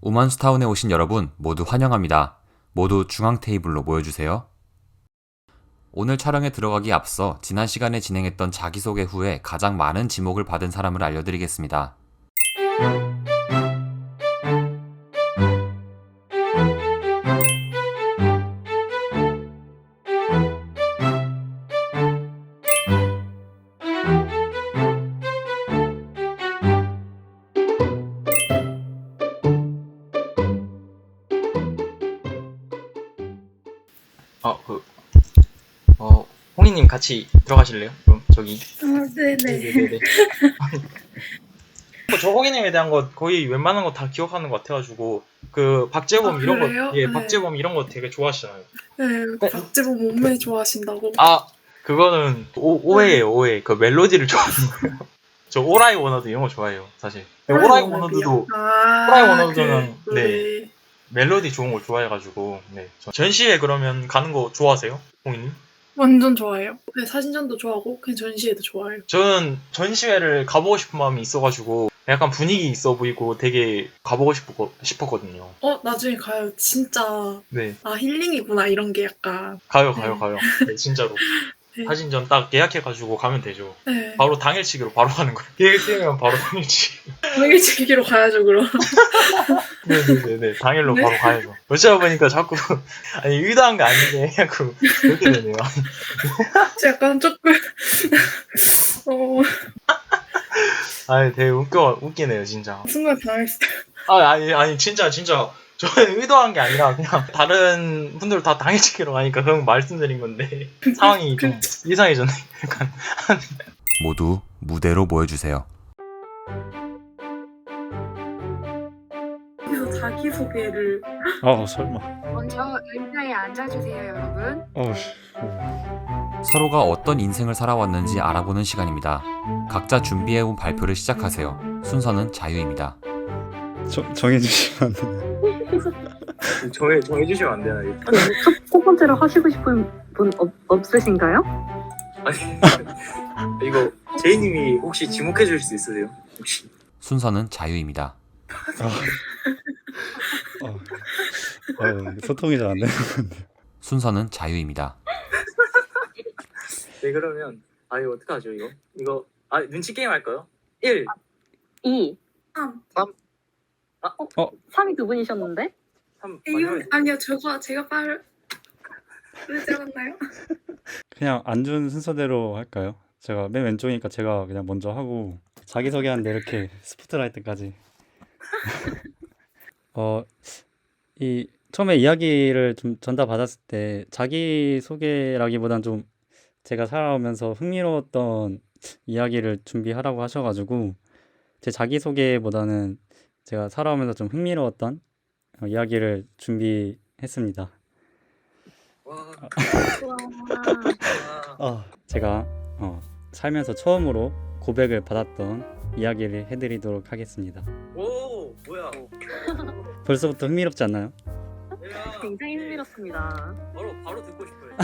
우먼스타운에 오신 여러분 모두 환영합니다. 모두 중앙 테이블로 모여주세요. 오늘 촬영에 들어가기 앞서 지난 시간에 진행했던 자기소개 후에 가장 많은 지목을 받은 사람을 알려드리겠습니다. 홍리님 같이 들어가실래요? 그럼 저기. 네네. 네네네. 저 홍리님에 대한 거 거의 웬만한 거 다 기억하는 것 같아가지고 그 박재범 이런 그래요? 거, 예, 네. 박재범 이런 거 되게 좋아하시잖아요. 네, 박재범 몸매 좋아하신다고. 아, 그거는 오해예요, 오해. 그 멜로디를 좋아하는 거예요. 저 오라이 워너드 이런 거 좋아해요, 사실. 오라이 워너드도 오라이 워너드는 네, 멜로디 좋은 걸 좋아해가지고. 네. 전시회 그러면 가는 거 좋아하세요, 홍리님? 완전 좋아해요. 네, 사진전도 좋아하고 그냥 전시회도 좋아해요. 저는 전시회를 가보고 싶은 마음이 있어가지고 약간 분위기 있어 보이고 되게 가보고 싶었거든요. 나중에 가요. 진짜 네, 힐링이구나 이런 게 약간. 가요. 네. 네, 진짜로. 네. 사진전 딱 예약해가지고 가면 되죠. 네. 바로 당일치기로 바로 가는 거예요. 계획 세우면 바로 당일치기. 당일치기로 가야죠 그럼. 네네네. 당일로 네? 바로 가야죠. 어쩌다 보니까 자꾸 아니 의도한 거 아닌데 자꾸 그렇게 되네요. 약간 조금 아니 되게 웃기네요 진짜. 순간 당했어요. 아니 진짜 저는 의도한 게 아니라 그냥 다른 분들 다 당일치기로 가니까 그런 거 말씀드린 건데 상황이 좀 이상해졌네. 약간. 모두 무대로 모여주세요. 그래서 자기소개를 설마. 먼저 의자에 앉아주세요, 여러분. 서로가 어떤 인생을 살아왔는지 알아보는 시간입니다. 각자 준비해온 발표를 시작하세요. 순서는 자유입니다. 정해주시면 안 되나요? 정해주시면 안 되나요? 첫 번째로 하시고 싶은 분 없으신가요? 아니 이거 제이님이 혹시 지목해 주실 수 있으세요? 혹시? 순서는 자유입니다. 소통이 잘 안 되는 건데. 순서는 자유입니다. 네 그러면 이거 어떡하죠 이거 눈치 게임 할까요? 1 2 3. 3이 두 분이셨는데? 3 아니요 제가 빠르지 않았나요? 그냥 앉은 순서대로 할까요? 제가 맨 왼쪽이니까 제가 그냥 먼저 하고 자기소개하는데 이렇게 스포트라이트까지. 이 처음에 이야기를 좀 전달받았을 때 자기소개라기보단 좀 제가 살아오면서 흥미로웠던 이야기를 준비하라고 하셔가지고 제 자기소개보다는 제가 살아오면서 좀 흥미로웠던 이야기를 준비했습니다. 제가 살면서 처음으로 고백을 받았던 이야기를 해드리도록 하겠습니다. 오 뭐야 벌써부터 흥미롭지 않나요? 굉장히 흥미롭습니다. 바로 듣고 싶어요.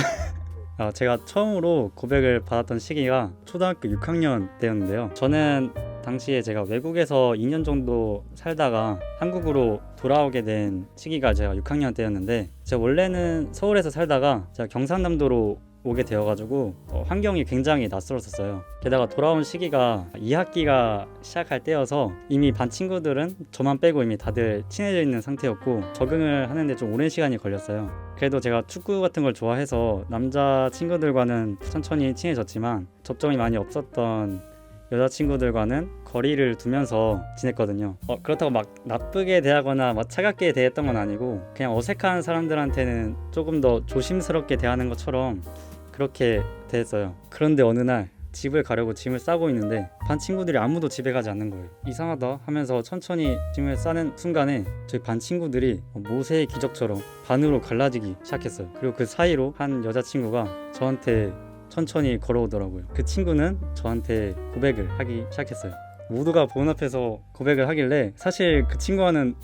제가 처음으로 고백을 받았던 시기가 초등학교 6학년 때였는데요. 저는 당시에 제가 외국에서 2년 정도 살다가 한국으로 돌아오게 된 시기가 제가 6학년 때였는데, 제가 원래는 서울에서 살다가 제가 경상남도로 오게 되어가지고 환경이 굉장히 낯설었었어요. 게다가 돌아온 시기가 2학기가 시작할 때여서 이미 반 친구들은 저만 빼고 이미 다들 친해져 있는 상태였고 적응을 하는데 좀 오랜 시간이 걸렸어요. 그래도 제가 축구 같은 걸 좋아해서 남자 친구들과는 천천히 친해졌지만 접점이 많이 없었던 여자친구들과는 거리를 두면서 지냈거든요. 그렇다고 막 나쁘게 대하거나 막 차갑게 대했던 건 아니고 그냥 어색한 사람들한테는 조금 더 조심스럽게 대하는 것처럼 그렇게 대했어요. 그런데 어느 날 집을 가려고 짐을 싸고 있는데 반 친구들이 아무도 집에 가지 않는 거예요. 이상하다 하면서 천천히 짐을 싸는 순간에 저희 반 친구들이 모세의 기적처럼 반으로 갈라지기 시작했어요. 그리고 그 사이로 한 여자친구가 저한테 천천히 걸어오더라고요. 그 친구는 저한테 고백을 하기 시작했어요. 모두가 보는 앞에서 고백을 하길래 사실 그 친구와는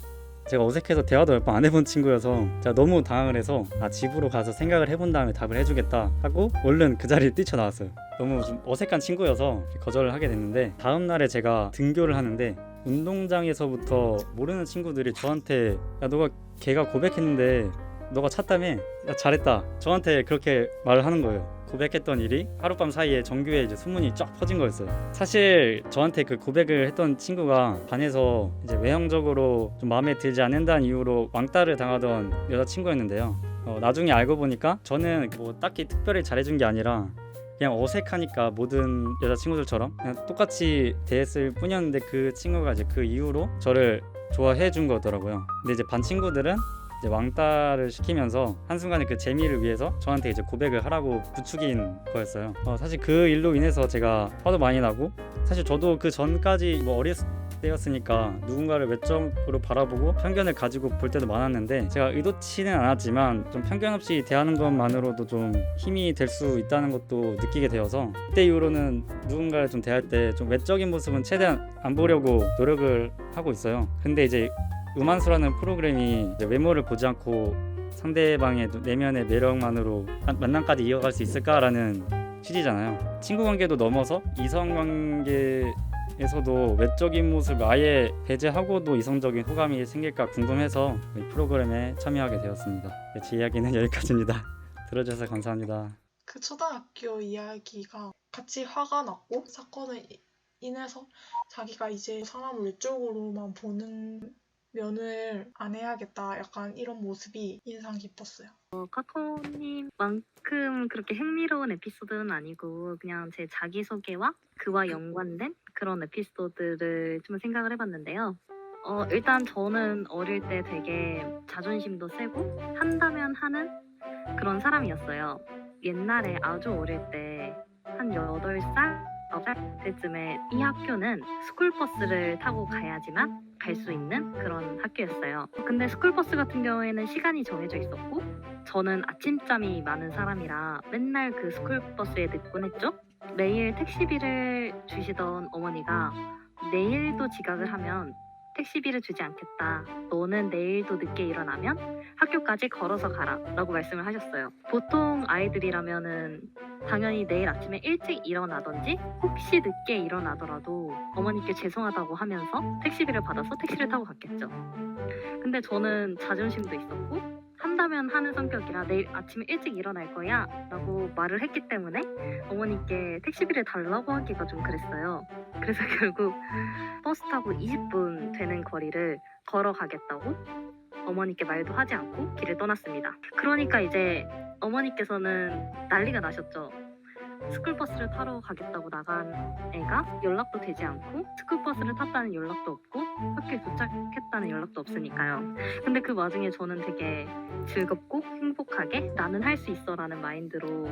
제가 어색해서 대화도 몇 번 안 해본 친구여서 제가 너무 당황을 해서 집으로 가서 생각을 해본 다음에 답을 해주겠다 하고 얼른 그 자리에 뛰쳐나왔어요. 너무 좀 어색한 친구여서 거절을 하게 됐는데, 다음 날에 제가 등교를 하는데 운동장에서부터 모르는 친구들이 저한테 야 너가 걔가 고백했는데 너가 찼다며? 야 잘했다. 저한테 그렇게 말을 하는 거예요. 고백했던 일이 하룻밤 사이에 전교에 이제 소문이 쫙 퍼진 거였어요. 사실 저한테 그 고백을 했던 친구가 반에서 이제 외형적으로 좀 마음에 들지 않는다는 이유로 왕따를 당하던 여자친구였는데요. 나중에 알고 보니까 저는 뭐 딱히 특별히 잘해준 게 아니라 그냥 어색하니까 모든 여자친구들처럼 그냥 똑같이 대했을 뿐이었는데 그 친구가 이제 그 이후로 저를 좋아해 준 거더라고요. 근데 이제 반 친구들은 이제 왕따를 시키면서 한순간에 그 재미를 위해서 저한테 이제 고백을 하라고 부추긴 거였어요. 사실 그 일로 인해서 제가 화도 많이 나고, 사실 저도 그 전까지 뭐 어렸을 때였으니까 누군가를 외적으로 바라보고 편견을 가지고 볼 때도 많았는데, 제가 의도치는 않았지만 좀 편견 없이 대하는 것만으로도 좀 힘이 될 수 있다는 것도 느끼게 되어서, 그때 이후로는 누군가를 좀 대할 때 좀 외적인 모습은 최대한 안 보려고 노력을 하고 있어요. 근데 이제 음한수라는 프로그램이 이제 외모를 보지 않고 상대방의 내면의 매력만으로 만남까지 이어갈 수 있을까라는 취지잖아요. 친구 관계도 넘어서 이성 관계에서도 외적인 모습을 아예 배제하고도 이성적인 호감이 생길까 궁금해서 이 프로그램에 참여하게 되었습니다. 제 이야기는 여기까지입니다. 들어주셔서 감사합니다. 그 초등학교 이야기가 같이 화가 났고 사건을 인해서 자기가 이제 사람을 외적으로만 보는 면을 안 해야겠다, 약간 이런 모습이 인상 깊었어요. 카코님만큼 그렇게 흥미로운 에피소드는 아니고 그냥 제 자기소개와 그와 연관된 그런 에피소드를 좀 생각을 해봤는데요. 일단 저는 어릴 때 되게 자존심도 세고 한다면 하는 그런 사람이었어요. 옛날에 아주 어릴 때 한 8살, 9살 때쯤에 이 학교는 스쿨버스를 타고 가야지만 갈 수 있는 그런 학교였어요. 근데 스쿨버스 같은 경우에는 시간이 정해져 있었고 저는 아침잠이 많은 사람이라 맨날 그 스쿨버스에 늦곤 했죠. 매일 택시비를 주시던 어머니가 내일도 지각을 하면 택시비를 주지 않겠다. 너는 내일도 늦게 일어나면 학교까지 걸어서 가라 라고 말씀을 하셨어요. 보통 아이들이라면은 당연히 내일 아침에 일찍 일어나던지 혹시 늦게 일어나더라도 어머니께 죄송하다고 하면서 택시비를 받아서 택시를 타고 갔겠죠. 근데 저는 자존심도 있었고 한다면 하는 성격이라 내일 아침에 일찍 일어날 거야 라고 말을 했기 때문에 어머니께 택시비를 달라고 하기가 좀 그랬어요. 그래서 결국 버스 타고 20분 되는 거리를 걸어가겠다고 어머니께 말도 하지 않고 길을 떠났습니다. 그러니까 이제 어머니께서는 난리가 나셨죠. 스쿨버스를 타러 가겠다고 나간 애가 연락도 되지 않고 스쿨버스를 탔다는 연락도 없고 학교에 도착했다는 연락도 없으니까요. 근데 그 와중에 저는 되게 즐겁고 행복하게 나는 할 수 있어 라는 마인드로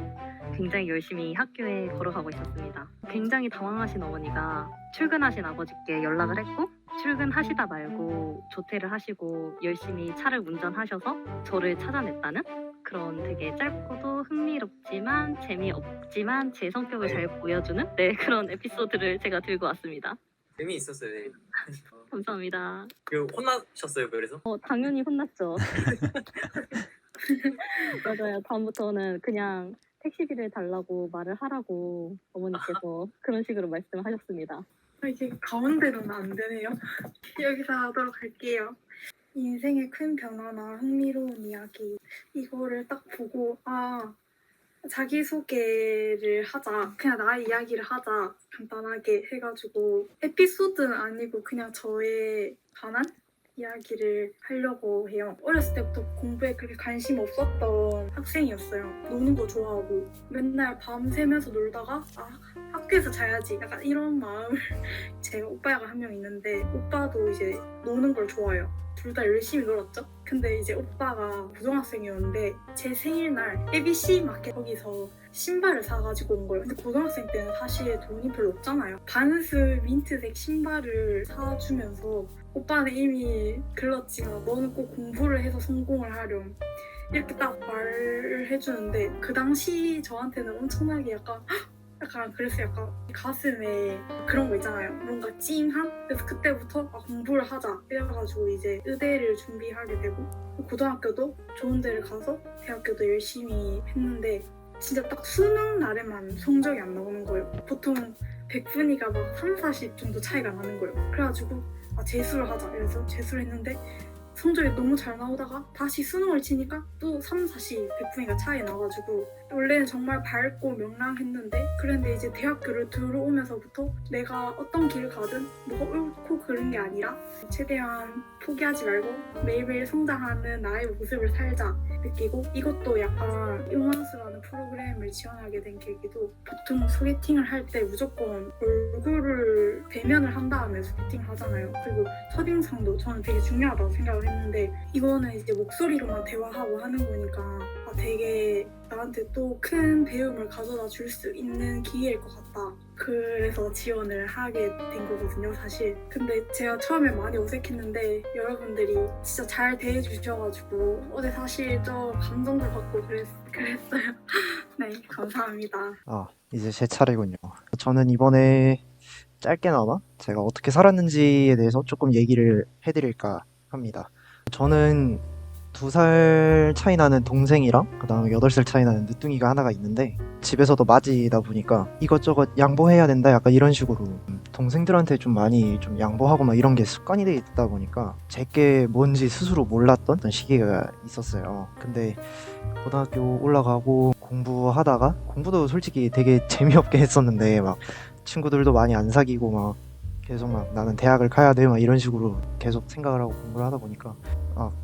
굉장히 열심히 학교에 걸어가고 있었습니다. 굉장히 당황하신 어머니가 출근하신 아버지께 연락을 했고 출근하시다 말고 조퇴를 하시고 열심히 차를 운전하셔서 저를 찾아냈다는 그런 되게 짧고도 흥미롭지만 재미없지만 제 성격을 잘 보여주는 그런 에피소드를 제가 들고 왔습니다. 재미있었어요. 네. 감사합니다. 그 혼나셨어요, 그래서? 당연히 혼났죠. 맞아요. 다음부터는 그냥 택시비를 달라고 말을 하라고 어머니께서 그런 식으로 말씀하셨습니다. 이게 가운데로는 안 되네요. 여기서 하도록 할게요. 인생의 큰 변화나 흥미로운 이야기, 이거를 딱 보고 자기소개를 하자, 그냥 나의 이야기를 하자 간단하게 해가지고 에피소드는 아니고 그냥 저에 관한 이야기를 하려고 해요. 어렸을 때부터 공부에 그렇게 관심 없었던 학생이었어요. 노는 거 좋아하고 맨날 밤새면서 놀다가 학교에서 자야지 약간 이런 마음을 제가 오빠가 한 명 있는데 오빠도 이제 노는 걸 좋아해요. 둘 다 열심히 놀았죠. 근데 이제 오빠가 고등학생이었는데 제 생일날 ABC 마켓 거기서 신발을 사가지고 온 거예요. 근데 고등학생 때는 사실 돈이 별로 없잖아요. 반스 민트색 신발을 사주면서 오빠는 이미 글렀지만 너는 꼭 공부를 해서 성공을 하렴 이렇게 딱 말을 해주는데 그 당시 저한테는 엄청나게 약간 그래서 약간 가슴에 그런 거 있잖아요. 뭔가 찡한? 그래서 그때부터 공부를 하자 이래가지고 이제 의대를 준비하게 되고 고등학교도 좋은 데를 가서 대학교도 열심히 했는데 진짜 딱 수능 날에만 성적이 안 나오는 거예요. 보통 백분위가 막 3, 40 정도 차이가 나는 거예요. 그래가지고 재수를 하자 이래서 재수를 했는데 성적이 너무 잘 나오다가 다시 수능을 치니까 또 3, 40 백분위가 차이 나가지고 원래는 정말 밝고 명랑했는데 그런데 이제 대학교를 들어오면서부터 내가 어떤 길을 가든 뭐가 옳고 그런 게 아니라 최대한 포기하지 말고 매일매일 성장하는 나의 모습을 살자 느끼고 이것도 약간 요만수라는 프로그램을 지원하게 된 계기도 보통 소개팅을 할 때 무조건 얼굴을 대면을 한 다음에 소개팅을 하잖아요. 그리고 첫인상도 저는 되게 중요하다고 생각을 했는데 이거는 이제 목소리로만 대화하고 하는 거니까 되게 나한테 또 큰 배움을 가져다 줄 수 있는 기회일 것 같다. 그래서 지원을 하게 된 거거든요, 사실. 근데 제가 처음에 많이 어색했는데 여러분들이 진짜 잘 대해주셔가지고 어제 사실 좀 감동도 받고 그랬어요. 네, 감사합니다. 이제 제 차례군요. 저는 이번에 짧게나마 제가 어떻게 살았는지에 대해서 조금 얘기를 해드릴까 합니다. 저는 2살 차이 나는 동생이랑 그다음에 8살 차이 나는 늦둥이가 하나가 있는데 집에서도 맞이다 보니까 이것저것 양보해야 된다 약간 이런 식으로 동생들한테 좀 많이 좀 양보하고 막 이런 게 습관이 돼 있다 보니까 제게 뭔지 스스로 몰랐던 시기가 있었어요. 근데 고등학교 올라가고 공부하다가 공부도 솔직히 되게 재미없게 했었는데 막 친구들도 많이 안 사귀고 막 계속 막 나는 대학을 가야 돼 막 이런 식으로 계속 생각을 하고 공부를 하다 보니까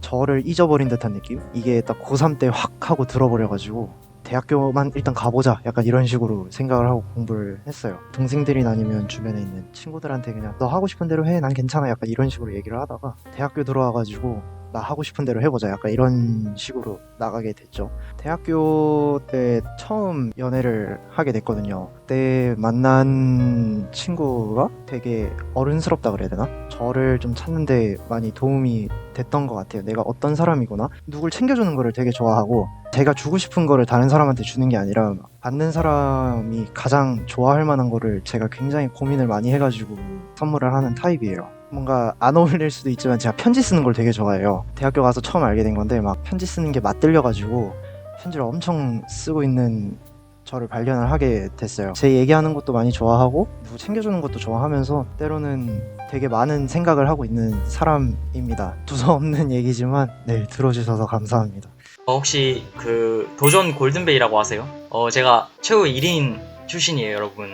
저를 잊어버린 듯한 느낌? 이게 딱 고3 때 확 하고 들어버려가지고 대학교만 일단 가보자 약간 이런 식으로 생각을 하고 공부를 했어요. 동생들이나 아니면 주변에 있는 친구들한테 그냥 너 하고 싶은 대로 해 난 괜찮아 약간 이런 식으로 얘기를 하다가 대학교 들어와가지고 나 하고 싶은 대로 해보자 약간 이런 식으로 나가게 됐죠. 대학교 때 처음 연애를 하게 됐거든요. 그때 만난 친구가 되게 어른스럽다 그래야 되나? 저를 좀 찾는데 많이 도움이 됐던 것 같아요. 내가 어떤 사람이구나? 누굴 챙겨주는 거를 되게 좋아하고 제가 주고 싶은 거를 다른 사람한테 주는 게 아니라 받는 사람이 가장 좋아할 만한 거를 제가 굉장히 고민을 많이 해가지고 선물을 하는 타입이에요. 뭔가 안 어울릴 수도 있지만 제가 편지 쓰는 걸 되게 좋아해요. 대학교 가서 처음 알게 된 건데 막 편지 쓰는 게 맞들려가지고 편지를 엄청 쓰고 있는 저를 발견을 하게 됐어요. 제 얘기하는 것도 많이 좋아하고 누구 챙겨주는 것도 좋아하면서 때로는 되게 많은 생각을 하고 있는 사람입니다. 두서없는 얘기지만 네, 들어주셔서 감사합니다. 혹시 그 도전 골든벨이라고 아세요? 제가 최후 1인 출신이에요, 여러분.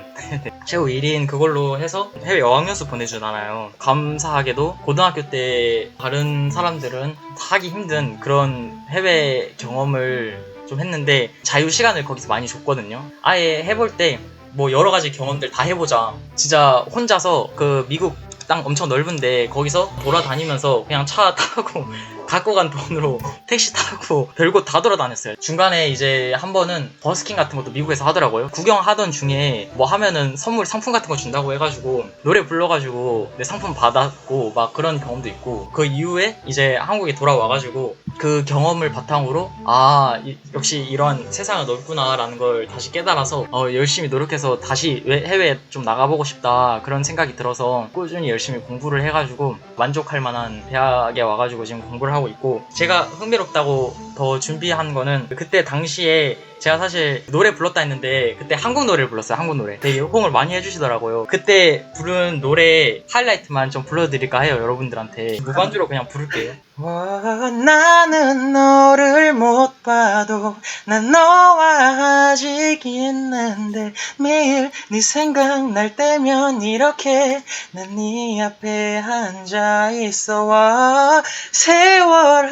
최후 1인 그걸로 해서 해외 어학연수 보내주잖아요. 감사하게도 고등학교 때 다른 사람들은 하기 힘든 그런 해외 경험을 좀 했는데 자유 시간을 거기서 많이 줬거든요. 아예 해볼 때 뭐 여러 가지 경험들 다 해보자. 진짜 혼자서 그 미국 땅 엄청 넓은데 거기서 돌아다니면서 그냥 차 타고 갖고 간 돈으로 택시 타고 별곳 다 돌아다녔어요. 중간에 이제 한 번은 버스킹 같은 것도 미국에서 하더라고요. 구경하던 중에 뭐 하면은 선물 상품 같은 거 준다고 해가지고 노래 불러가지고 내 상품 받았고 막 그런 경험도 있고 그 이후에 이제 한국에 돌아와가지고 그 경험을 바탕으로 역시 이런 세상은 넓구나 라는 걸 다시 깨달아서 열심히 노력해서 다시 해외에 좀 나가보고 싶다 그런 생각이 들어서 꾸준히 열심히 공부를 해가지고 만족할 만한 대학에 와가지고 지금 공부를 하고 있고 제가 흥미롭다고 더 준비한 거는 그때 당시에 제가 사실 노래 불렀다 했는데 그때 한국 노래를 불렀어요. 한국 노래 되게 호응을 많이 해주시더라고요. 그때 부른 노래 하이라이트만 좀 불러드릴까 해요. 여러분들한테 무반주로 그냥 부를게요. 나는 너를 못 봐도 난 너와 아직 있는데 매일 네 생각날 때면 이렇게 난 네 앞에 앉아 있어. 세월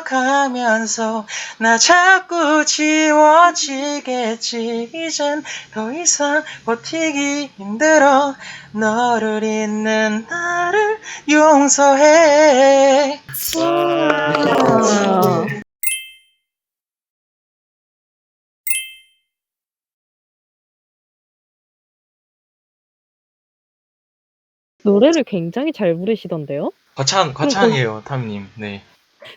흘러가면서 나 자꾸 지워지겠지. 이젠 더 이상 버티기 힘들어. 너를 잊는 나를 용서해. 노래를 굉장히 잘 부르시던데요? 과찬이에요, 탐님. 네.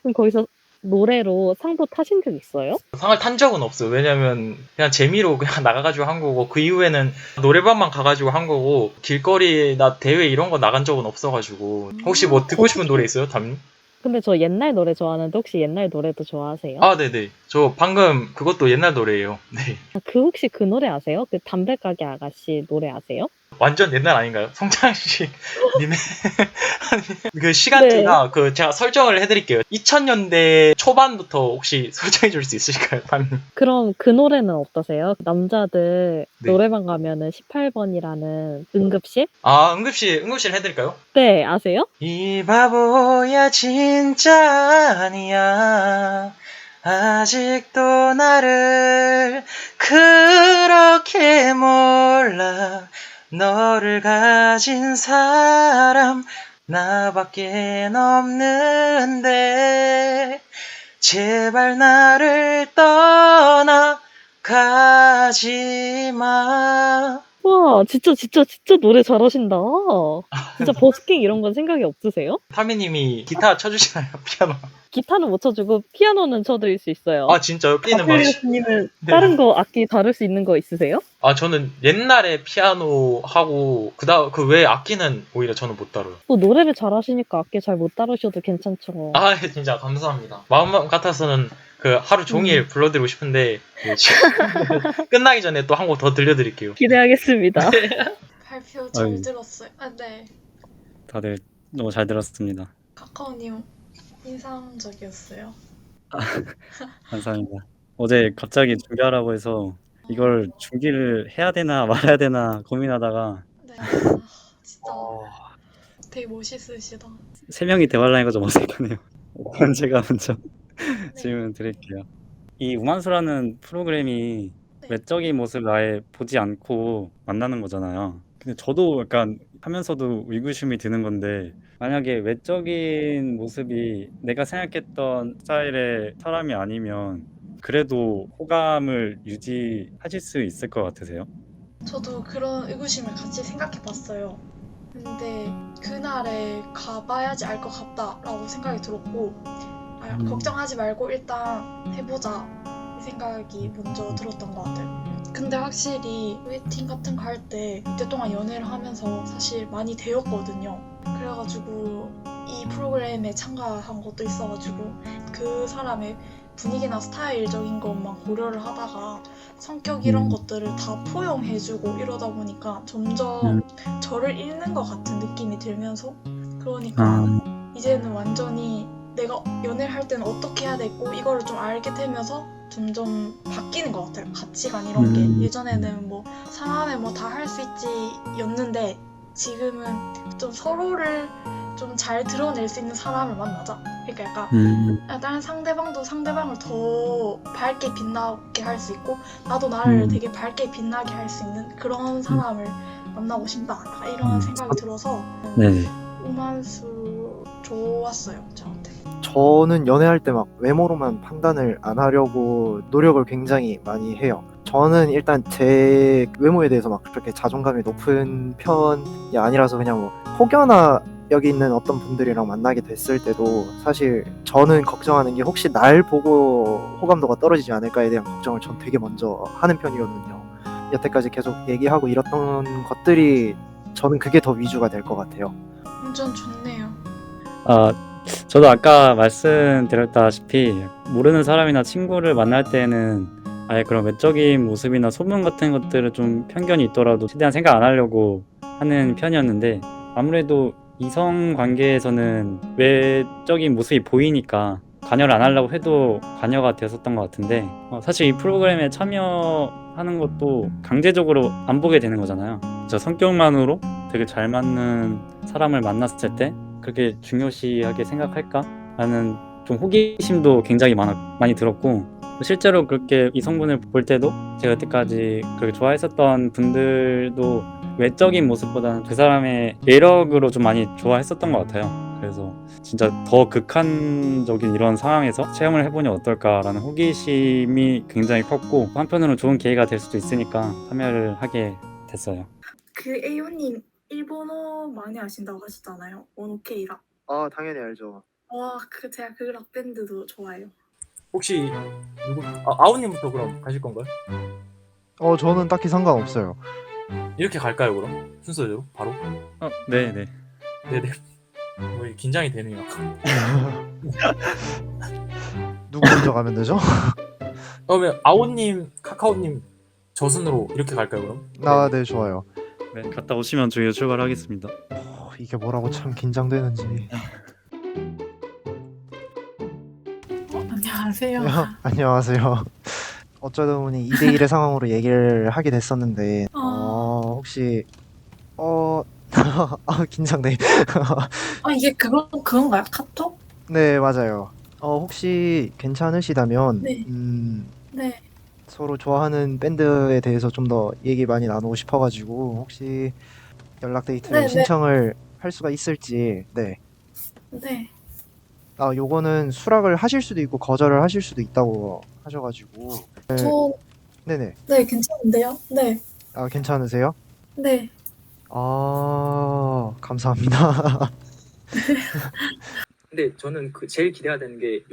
그럼 거기서 노래로 상도 타신 적 있어요? 상을 탄 적은 없어요. 왜냐면 그냥 재미로 그냥 나가가지고 한 거고 그 이후에는 노래방만 가가지고 한 거고 길거리나 대회 이런 거 나간 적은 없어가지고 혹시 뭐 듣고 싶은 노래 있어요, 탐님? 근데 저 옛날 노래 좋아하는데 혹시 옛날 노래도 좋아하세요? 아, 네네. 저 방금 그것도 옛날 노래예요. 네. 혹시 그 노래 아세요? 그 담배 가게 아가씨 노래 아세요? 완전 옛날 아닌가요? 송창식 님의 그 시간대가 그 제가 설정을 해드릴게요. 2000년대 초반부터 혹시 설정해 줄 수 있으실까요, 파님? 그럼 그 노래는 어떠세요? 남자들 네. 노래방 가면은 18번이라는 응급실? 아, 응급실 해드릴까요? 네, 아세요? 이 바보야 진짜 아니야. 아직도 나를 그렇게 몰라. 너를 가진 사람 나밖엔 없는데 제발 나를 떠나가지 마. 와, 진짜 노래 잘하신다. 진짜 버스킹 이런 건 생각이 없으세요? 타미님이 기타 쳐주시나요? 피아노? 기타는 못 쳐주고 피아노는 쳐드릴 수 있어요. 아, 진짜요? 끼는 막. 아필리스님은 네. 다른 거 악기 다룰 수 있는 거 있으세요? 아, 저는 옛날에 피아노 하고 그 외에 악기는 오히려 저는 못 다뤄요. 뭐 노래를 잘하시니까 악기 잘 못 다루셔도 괜찮죠. 아, 진짜 감사합니다. 마음 같아서는 그 하루 종일 불러드리고 싶은데 지금 끝나기 전에 또 한 곡 더 들려드릴게요. 기대하겠습니다. 발표 잘 아유. 들었어요. 아, 네. 다들 너무 잘 들었습니다. 카카오님 인상적이었어요. 감사합니다. 어제 갑자기 중계하라고 해서 이걸 중계를 해야 되나 말아야 되나 고민하다가 네. 진짜 되게 멋있으시다. 3명이 대화를 하니까 좀 어색하네요. 그럼 제가 먼저 네. 질문 드릴게요. 이 우만수라는 프로그램이 네. 외적인 모습을 아예 보지 않고 만나는 거잖아요. 근데 저도 약간 하면서도 의구심이 드는 건데 만약에 외적인 모습이 내가 생각했던 스타일의 사람이 아니면 그래도 호감을 유지하실 수 있을 것 같으세요? 저도 그런 의구심을 같이 생각해 봤어요. 근데 그날에 가봐야지 알 것 같다라고 생각이 들었고, 걱정하지 말고 일단 해보자 이 생각이 먼저 들었던 것 같아요. 근데 확실히 소개팅 같은 거 할 때 이때 동안 연애를 하면서 사실 많이 데웠거든요. 그래가지고 이 프로그램에 참가한 것도 있어가지고 그 사람의 분위기나 스타일적인 것만 고려를 하다가 성격 이런 것들을 다 포용해주고 이러다 보니까 점점 저를 잃는 것 같은 느낌이 들면서, 그러니까 이제는 완전히 내가 연애를 할 때는 어떻게 해야 되고 이거를 좀 알게 되면서 점점 바뀌는 것 같아요. 가치관 이런 게. 예전에는 뭐 사랑하면 뭐 다 할 수 있지 였는데 지금은 좀 서로를 좀 잘 드러낼 수 있는 사람을 만나자. 그러니까 약간 다른 상대방도 상대방을 더 밝게 빛나게 할 수 있고 나도 나를 되게 밝게 빛나게 할 수 있는 그런 사람을 만나고 싶다. 약간 이런 생각이 들어서 네. 우만수 좋았어요, 저한테. 저는 연애할 때 막 외모로만 판단을 안 하려고 노력을 굉장히 많이 해요. 저는 일단 제 외모에 대해서 막 그렇게 자존감이 높은 편이 아니라서 그냥 뭐 혹여나 여기 있는 어떤 분들이랑 만나게 됐을 때도 사실 저는 걱정하는 게 혹시 날 보고 호감도가 떨어지지 않을까에 대한 걱정을 전 되게 먼저 하는 편이거든요. 여태까지 계속 얘기하고 이랬던 것들이 저는 그게 더 위주가 될 것 같아요. 완전 좋네요. 저도 아까 말씀드렸다시피 모르는 사람이나 친구를 만날 때는 아예 그런 외적인 모습이나 소문 같은 것들을 좀 편견이 있더라도 최대한 생각 안 하려고 하는 편이었는데, 아무래도 이성 관계에서는 외적인 모습이 보이니까 관여를 안 하려고 해도 관여가 되었었던 것 같은데, 사실 이 프로그램에 참여하는 것도 강제적으로 안 보게 되는 거잖아요. 저 성격만으로 되게 잘 맞는 사람을 만났을 때 그렇게 중요시하게 생각할까? 라는 좀 호기심도 굉장히 많이 들었고, 실제로 그렇게 이성분을 볼 때도 제가 여태까지 그렇게 좋아했었던 분들도 외적인 모습보다는 그 사람의 매력으로 좀 많이 좋아했었던 것 같아요. 그래서 진짜 더 극한적인 이런 상황에서 체험을 해보니 어떨까라는 호기심이 굉장히 컸고, 한편으로는 좋은 기회가 될 수도 있으니까 참여를 하게 됐어요. 그 A호님 일본어 많이 아신다고 하셨잖아요. 원오케이라. 아, 당연히 알죠. 제가 그 락밴드도 좋아해요. 혹시 아우님부터 그럼 가실 건가요? 저는 딱히 상관없어요. 이렇게 갈까요, 그럼? 순서대로 바로? 네네. 네네. 긴장이 되네요. 누구 먼저 가면 되죠? 그러면 아오님, 카카오님 저 순으로 이렇게 갈까요 그럼? 아, 네, 좋아요. 네, 갔다 오시면 저희가 출발하겠습니다. 이게 뭐라고 참 긴장되는지. 안녕하세요. 안녕하세요. 어쩌다 보니 2대1의 상황으로 얘기를 하게 됐었는데, 혹시, 긴장돼. 이게 그건가요? 카톡? 네, 맞아요. 혹시 괜찮으시다면, 네. 네. 서로 좋아하는 밴드에 대해서 좀 더 얘기 많이 나누고 싶어가지고, 혹시 연락 데이트를 네, 네. 신청을 할 수가 있을지, 네. 네. 요거는 수락을 하실 수도 있고, 거절을 하실 수도 있다고 하셔가지고, 네네. 네, 괜찮은데요? 네. 괜찮으세요? 네. 감사합니다. 근데 저는 그 제일 기대가 되는 게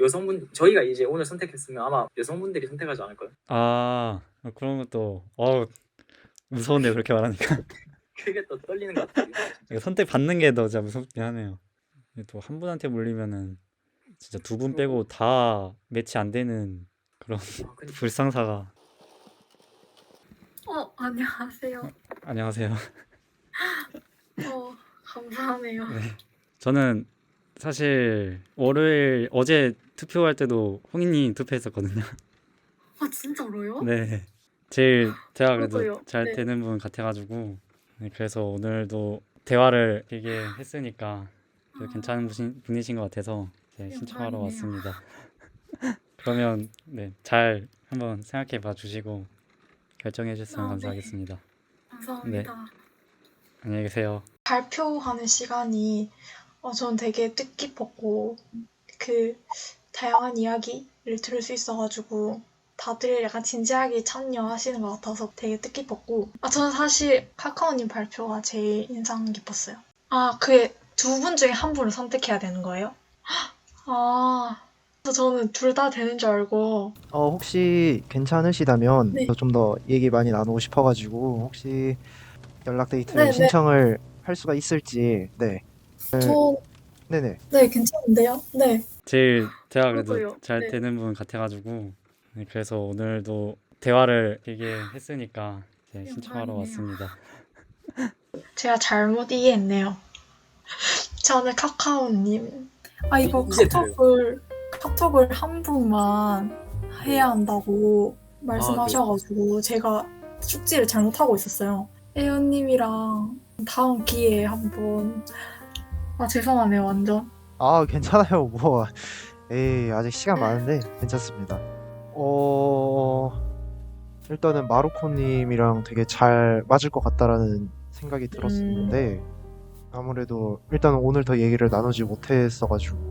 저희가 이제 오늘 선택했으면 아마 여성분들이 선택하지 않을까요? 그런 것도 무서운데 그렇게 말하니까. 그게 또 떨리는 것 같아요. 이거 선택 받는 게 더 진짜 무섭긴 하네요. 또 한 분한테 물리면은 진짜 두 분 빼고 다 매치 안 되는 그런 불상사가. 안녕하세요. 안녕하세요. 감사하네요. 네. 저는 사실 어제 투표할 때도 홍인님 투표했었거든요. 진짜로요? 네. 제일 제가 그래도 저도요. 잘 네. 되는 분 같아가지고, 네, 그래서 오늘도 대화를 길게 했으니까 괜찮은 분이신 것 같아서 신청하러 영광이네요. 왔습니다. 그러면 네, 잘 한번 생각해 봐 주시고 결정해 주셨으면 네. 감사하겠습니다. 감사합니다. 안녕히 계세요. 발표하는 시간이 전 되게 뜻깊었고 다양한 이야기를 들을 수 있어가지고 다들 약간 진지하게 참여하시는 것 같아서 되게 뜻깊었고 저는 사실 카카오님 발표가 제일 인상 깊었어요. 그게 두 분 중에 한 분을 선택해야 되는 거예요? 그래서 저는 둘 다 되는 줄 알고 혹시 괜찮으시다면 네. 좀 더 얘기 많이 나누고 싶어가지고 혹시 연락 데이트를 네, 네. 신청을 할 수가 있을지, 네. 네네. 네, 괜찮은데요? 네. 제가 저도요. 그래도 잘 네. 되는 분 같아가지고, 네, 그래서 오늘도 대화를 길게 했으니까 신청하러 영광이네요. 왔습니다. 제가 잘못 이해했네요. 저는 카카오님. 이거 카톡을 한 분만 해야 한다고 말씀하셔가지고 제가 숙지를 잘못하고 있었어요. 에어님이랑 다음 기회에 한번 죄송하네요 완전. 괜찮아요. 뭐, 에이, 아직 시간 많은데 괜찮습니다. 일단은 마루코님이랑 되게 잘 맞을 것 같다라는 생각이 들었었는데, 아무래도 일단 오늘 더 얘기를 나누지 못했어가지고